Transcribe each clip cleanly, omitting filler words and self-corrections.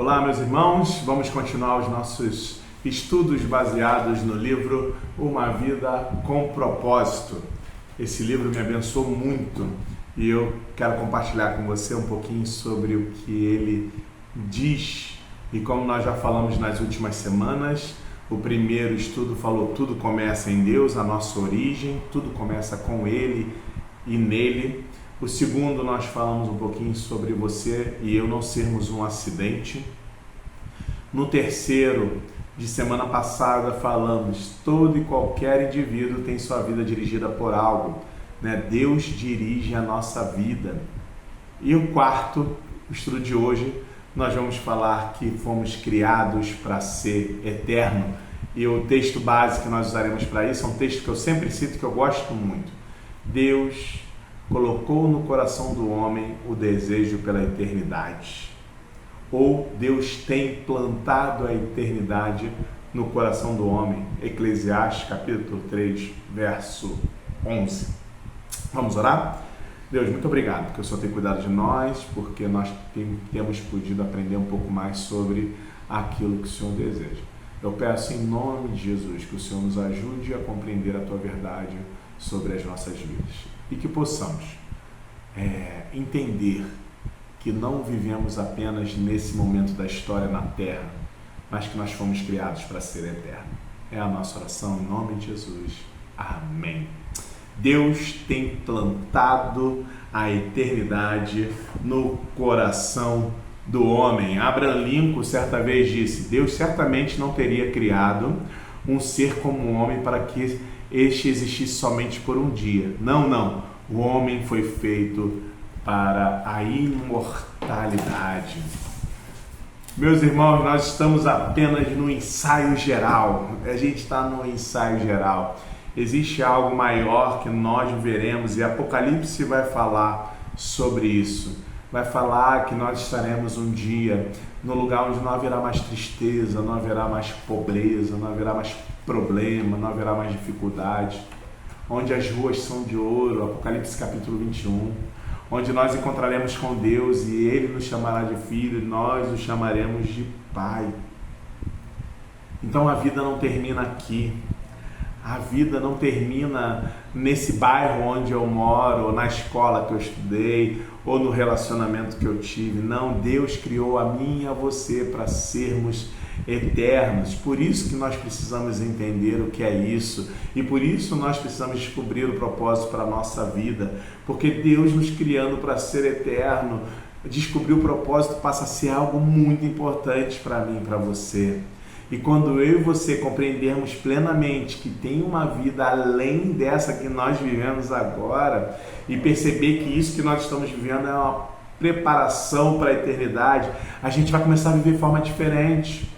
Olá, meus irmãos, vamos continuar os nossos estudos baseados no livro Uma Vida com Propósito. Esse livro me abençoou muito e eu quero compartilhar com você um pouquinho sobre o que ele diz. E como nós já falamos nas últimas semanas, o primeiro estudo falou tudo começa em Deus, a nossa origem, tudo começa com Ele e nele. O segundo, nós falamos um pouquinho sobre você e eu não sermos um acidente. No terceiro, de semana passada, falamos todo e qualquer indivíduo tem sua vida dirigida por algo, né? Deus dirige a nossa vida. E o quarto, o estudo de hoje, nós vamos falar que fomos criados para ser eterno. E o texto base que nós usaremos para isso é um texto que eu sempre cito, que eu gosto muito. Deus colocou no coração do homem o desejo pela eternidade. Ou Deus tem plantado a eternidade no coração do homem. Eclesiastes capítulo 3, verso 11. Vamos orar? Deus, muito obrigado que o Senhor tem cuidado de nós, porque nós temos podido aprender um pouco mais sobre aquilo que o Senhor deseja. Eu peço em nome de Jesus que o Senhor nos ajude a compreender a Tua verdade sobre as nossas vidas. E que possamos entender que não vivemos apenas nesse momento da história na Terra, mas que nós fomos criados para ser eterno. É a nossa oração em nome de Jesus. Amém. Deus tem plantado a eternidade no coração do homem. Abraham Lincoln certa vez disse: Deus certamente não teria criado um ser como o homem para que este existisse somente por um dia. Não. O homem foi feito para a imortalidade. Meus irmãos, nós estamos apenas no ensaio geral. A gente está no ensaio geral. Existe algo maior que nós veremos e Apocalipse vai falar sobre isso. Vai falar que nós estaremos um dia no lugar onde não haverá mais tristeza, não haverá mais pobreza, não haverá mais problema, não haverá mais dificuldade, onde as ruas são de ouro, Apocalipse capítulo 21, onde nós encontraremos com Deus e Ele nos chamará de filho e nós o chamaremos de pai. Então a vida não termina aqui. A vida não termina nesse bairro onde eu moro, ou na escola que eu estudei, ou no relacionamento que eu tive. Não, Deus criou a mim e a você para sermos eternos. Por isso que nós precisamos entender o que é isso. E por isso nós precisamos descobrir o propósito para a nossa vida. Porque Deus nos criando para ser eterno, descobrir o propósito passa a ser algo muito importante para mim e para você. E quando eu e você compreendermos plenamente que tem uma vida além dessa que nós vivemos agora e perceber que isso que nós estamos vivendo é uma preparação para a eternidade, a gente vai começar a viver de forma diferente.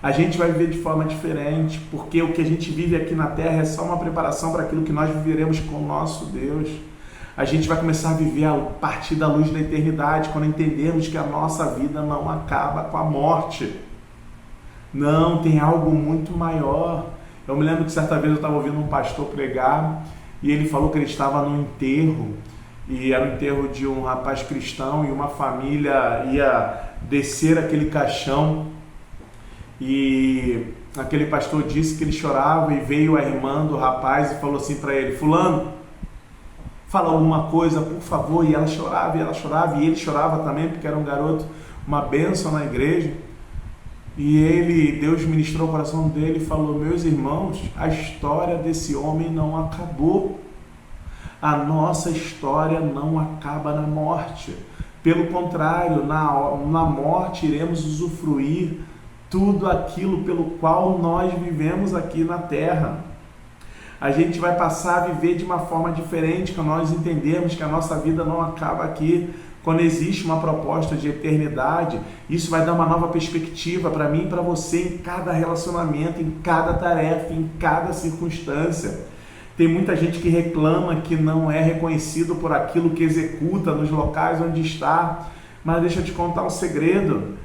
A gente vai viver de forma diferente, porque o que a gente vive aqui na Terra é só uma preparação para aquilo que nós viveremos com o nosso Deus. A gente vai começar a viver a partir da luz da eternidade, quando entendermos que a nossa vida não acaba com a morte. Não, tem algo muito maior. Eu me lembro que certa vez eu estava ouvindo um pastor pregar e ele falou que ele estava num enterro e era o enterro de um rapaz cristão e uma família ia descer aquele caixão e aquele pastor disse que ele chorava e veio a irmã do rapaz e falou assim para ele: fulano, fala alguma coisa, por favor. E ela chorava e ele chorava também, porque era um garoto, uma bênção na igreja. E Deus ministrou o coração dele e falou: meus irmãos, a história desse homem não acabou. A nossa história não acaba na morte. Pelo contrário, na morte iremos usufruir tudo aquilo pelo qual nós vivemos aqui na Terra. A gente vai passar a viver de uma forma diferente, quando nós entendermos que a nossa vida não acaba aqui. Quando existe uma proposta de eternidade, isso vai dar uma nova perspectiva para mim e para você em cada relacionamento, em cada tarefa, em cada circunstância. Tem muita gente que reclama que não é reconhecido por aquilo que executa nos locais onde está, mas deixa eu te contar um segredo.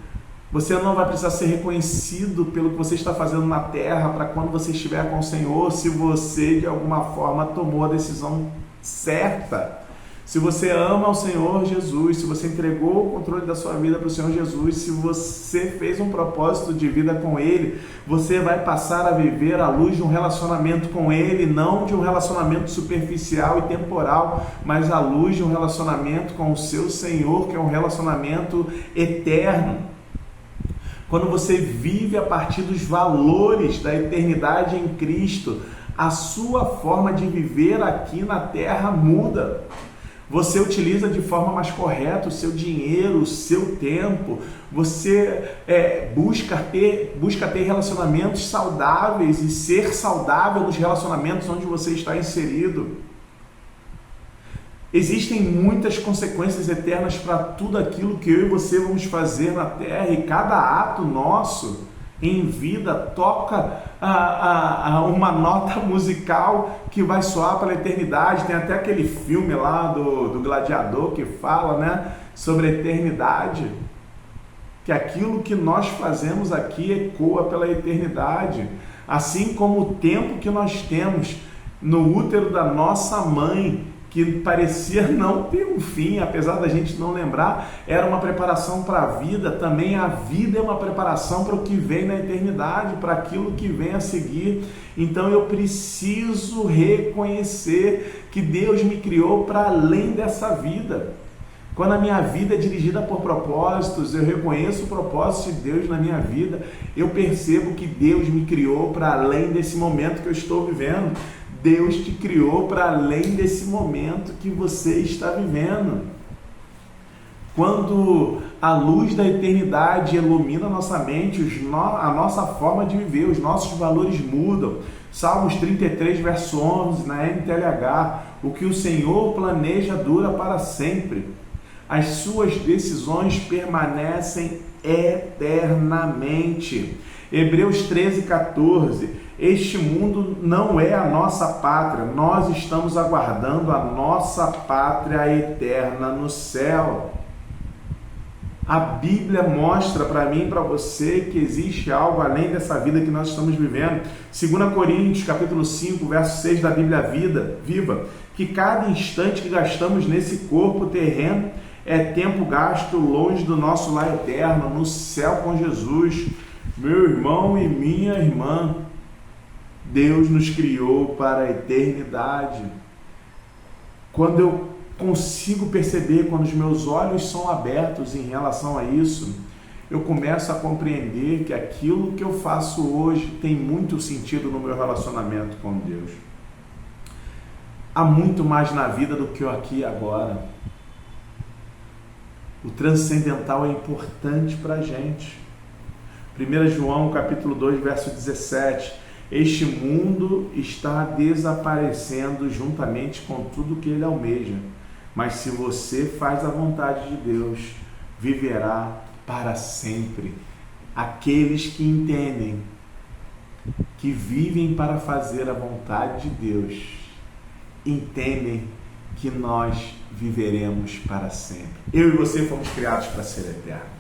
Você não vai precisar ser reconhecido pelo que você está fazendo na terra para quando você estiver com o Senhor, se você de alguma forma tomou a decisão certa. Se você ama o Senhor Jesus, se você entregou o controle da sua vida para o Senhor Jesus, se você fez um propósito de vida com Ele, você vai passar a viver à luz de um relacionamento com Ele, não de um relacionamento superficial e temporal, mas à luz de um relacionamento com o seu Senhor, que é um relacionamento eterno. Quando você vive a partir dos valores da eternidade em Cristo, a sua forma de viver aqui na terra muda. Você utiliza de forma mais correta o seu dinheiro, o seu tempo. Você busca ter relacionamentos saudáveis e ser saudável nos relacionamentos onde você está inserido. Existem muitas consequências eternas para tudo aquilo que eu e você vamos fazer na terra, e cada ato nosso em vida toca uma nota musical que vai soar pela eternidade. Tem até aquele filme lá do Gladiador que fala, né, sobre a eternidade, que aquilo que nós fazemos aqui ecoa pela eternidade, assim como o tempo que nós temos no útero da nossa mãe, que parecia não ter um fim, apesar da gente não lembrar, era uma preparação para a vida. Também a vida é uma preparação para o que vem na eternidade, para aquilo que vem a seguir. Então eu preciso reconhecer que Deus me criou para além dessa vida. Quando a minha vida é dirigida por propósitos, eu reconheço o propósito de Deus na minha vida, eu percebo que Deus me criou para além desse momento que eu estou vivendo. Deus te criou para além desse momento que você está vivendo. Quando a luz da eternidade ilumina a nossa mente, a nossa forma de viver, os nossos valores mudam. Salmos 33, verso 11, na NTLH: o que o Senhor planeja dura para sempre. As suas decisões permanecem eternamente. Hebreus 13, 14: este mundo não é a nossa pátria, nós estamos aguardando a nossa pátria eterna no céu. A Bíblia mostra para mim e para você que existe algo além dessa vida que nós estamos vivendo. 2 Coríntios, capítulo 5, verso 6 da Bíblia Viva, que cada instante que gastamos nesse corpo terreno é tempo gasto longe do nosso lar eterno, no céu com Jesus. Meu irmão e minha irmã, Deus nos criou para a eternidade. Quando eu consigo perceber, quando os meus olhos são abertos em relação a isso, eu começo a compreender que aquilo que eu faço hoje tem muito sentido no meu relacionamento com Deus. Há muito mais na vida do que o aqui e agora. O transcendental é importante para a gente. 1 João capítulo 2, verso 17: este mundo está desaparecendo juntamente com tudo que ele almeja, mas se você faz a vontade de Deus, viverá para sempre. Aqueles que entendem que vivem para fazer a vontade de Deus, entendem que nós viveremos para sempre. Eu e você fomos criados para ser eterno.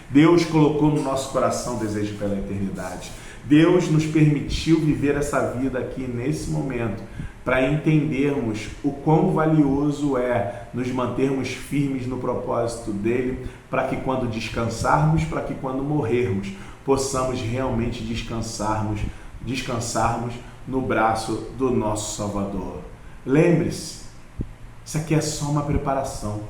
Deus colocou no nosso coração o desejo pela eternidade. Deus nos permitiu viver essa vida aqui nesse momento para entendermos o quão valioso é nos mantermos firmes no propósito dele, para que quando descansarmos, para que quando morrermos, possamos realmente descansarmos no braço do nosso Salvador. Lembre-se, isso aqui é só uma preparação.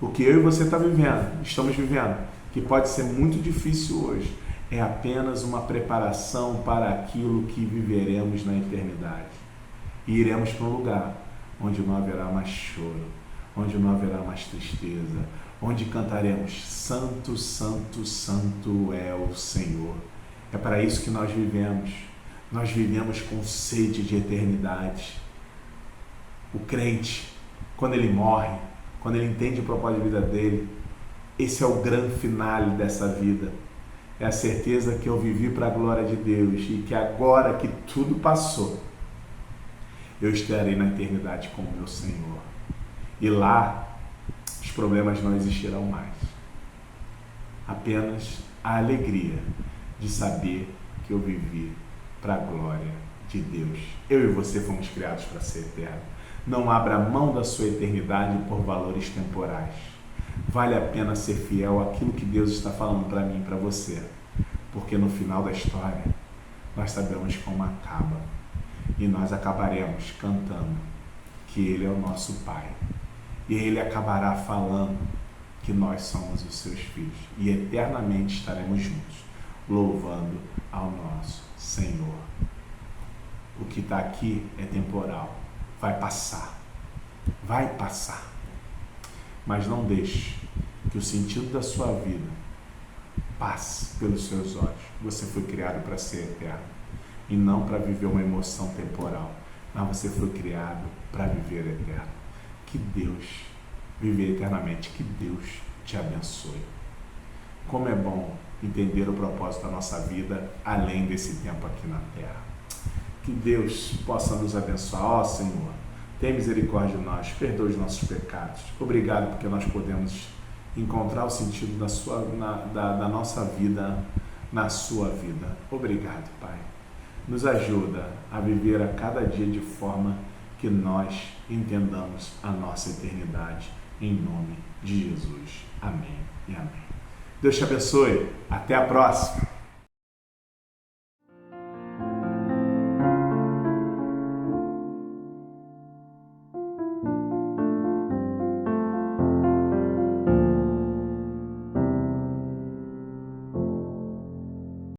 O que eu e você estamos vivendo, que pode ser muito difícil hoje, é apenas uma preparação para aquilo que viveremos na eternidade. E iremos para um lugar onde não haverá mais choro, onde não haverá mais tristeza, onde cantaremos: Santo, Santo, Santo é o Senhor. É para isso que nós vivemos. Nós vivemos com sede de eternidade. O crente, quando ele morre, quando ele entende o propósito de vida dele, esse é o grande finale dessa vida. É a certeza que eu vivi para a glória de Deus e que agora que tudo passou, eu estarei na eternidade com o meu Senhor. E lá, os problemas não existirão mais. Apenas a alegria de saber que eu vivi para a glória de Deus. Eu e você fomos criados para ser eterno. Não abra mão da sua eternidade por valores temporais. Vale a pena ser fiel àquilo que Deus está falando para mim e para você, porque no final da história nós sabemos como acaba e nós acabaremos cantando que Ele é o nosso Pai e Ele acabará falando que nós somos os seus filhos e eternamente estaremos juntos, louvando ao nosso Senhor. O que está aqui é temporal, vai passar, mas não deixe que o sentido da sua vida passe pelos seus olhos. Você foi criado para ser eterno e não para viver uma emoção temporal, mas você foi criado para viver eterno. Que Deus, viver eternamente, que Deus te abençoe. Como é bom entender o propósito da nossa vida além desse tempo aqui na terra. Que Deus possa nos abençoar. Ó Senhor, tenha misericórdia de nós, perdoa os nossos pecados. Obrigado porque nós podemos encontrar o sentido da nossa vida na sua vida. Obrigado, Pai. Nos ajuda a viver a cada dia de forma que nós entendamos a nossa eternidade. Em nome de Jesus. Amém e amém. Deus te abençoe. Até a próxima.